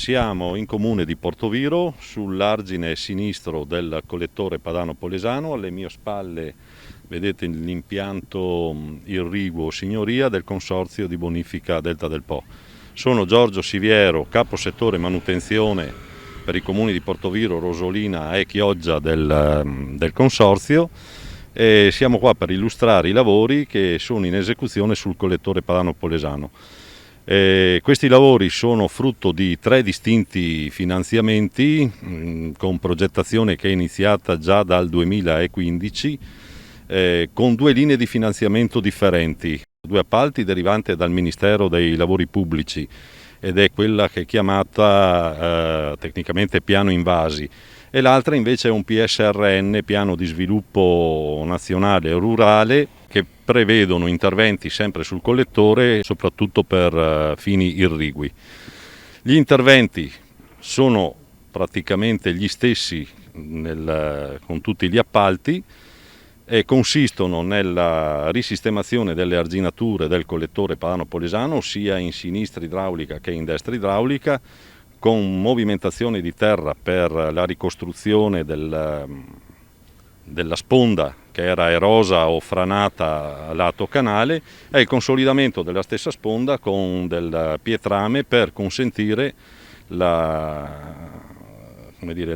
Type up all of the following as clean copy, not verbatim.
Siamo in comune di Portoviro, sull'argine sinistro del collettore Padano Polesano. Alle mie spalle vedete l'impianto irriguo signoria del Consorzio di Bonifica Delta del Po. Sono Giorgio Siviero, capo settore manutenzione per i comuni di Portoviro, Rosolina e Chioggia del Consorzio, e siamo qua per illustrare i lavori che sono in esecuzione sul collettore Padano Polesano. Questi lavori sono frutto di 3 distinti finanziamenti con progettazione che è iniziata già dal 2015 con 2 linee di finanziamento differenti, 2 appalti derivanti dal Ministero dei Lavori Pubblici ed è quella che è chiamata tecnicamente piano invasi, e l'altra invece è un PSRN, piano di sviluppo nazionale rurale, che prevedono interventi sempre sul collettore, soprattutto per fini irrigui. Gli interventi sono praticamente gli stessi con tutti gli appalti e consistono nella risistemazione delle arginature del collettore Padano Polesano, sia in sinistra idraulica che in destra idraulica, con movimentazione di terra per la ricostruzione della sponda che era erosa o franata lato canale, e il consolidamento della stessa sponda con del pietrame per consentire la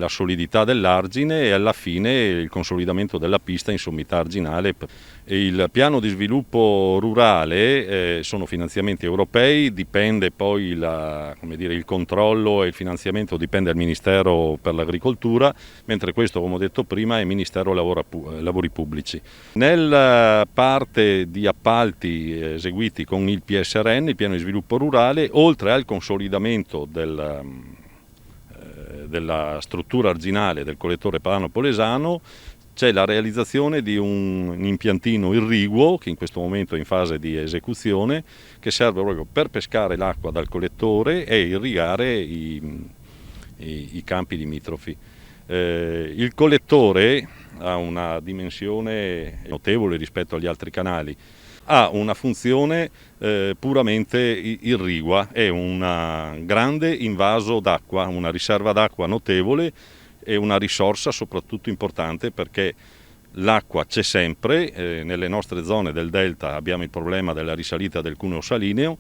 solidità dell'argine e alla fine il consolidamento della pista in sommità arginale. E il piano di sviluppo rurale sono finanziamenti europei, dipende poi il controllo e il finanziamento dipende dal Ministero per l'Agricoltura, mentre questo, come ho detto prima, è Ministero Lavori Pubblici. Nella parte di appalti eseguiti con il PSRN, il piano di sviluppo rurale, oltre al consolidamento della struttura arginale del collettore Padano Polesano, c'è la realizzazione di un impiantino irriguo che in questo momento è in fase di esecuzione, che serve proprio per pescare l'acqua dal collettore e irrigare i campi limitrofi. Il collettore ha una dimensione notevole rispetto agli altri canali, ha una funzione puramente irrigua, è un grande invaso d'acqua, una riserva d'acqua notevole e una risorsa soprattutto importante, perché l'acqua c'è sempre. Nelle nostre zone del delta abbiamo il problema della risalita del cuneo salineo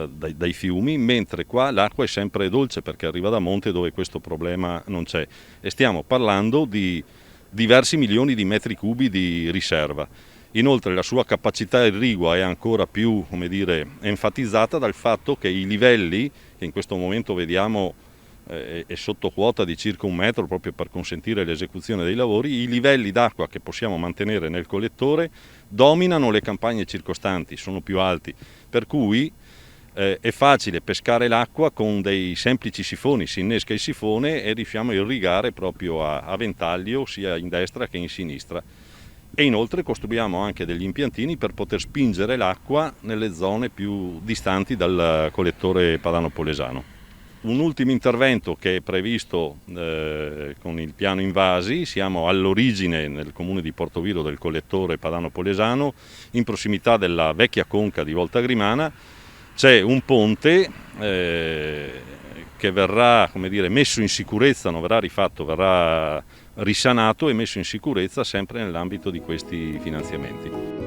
dai fiumi, mentre qua l'acqua è sempre dolce perché arriva da monte dove questo problema non c'è, e stiamo parlando di diversi milioni di metri cubi di riserva. Inoltre la sua capacità irrigua è ancora più, enfatizzata dal fatto che i livelli, che in questo momento vediamo è sotto quota di circa 1 metro proprio per consentire l'esecuzione dei lavori, i livelli d'acqua che possiamo mantenere nel collettore dominano le campagne circostanti, sono più alti, per cui è facile pescare l'acqua con dei semplici sifoni, si innesca il sifone e riusciamo a irrigare proprio a ventaglio sia in destra che in sinistra. E inoltre costruiamo anche degli impiantini per poter spingere l'acqua nelle zone più distanti dal collettore Padano Polesano. Un ultimo intervento che è previsto con il piano invasi: siamo all'origine nel comune di Portoviro del collettore Padano Polesano, in prossimità della vecchia conca di Volta Grimana. C'è un ponte che verrà messo in sicurezza, non verrà rifatto, verrà risanato e messo in sicurezza sempre nell'ambito di questi finanziamenti.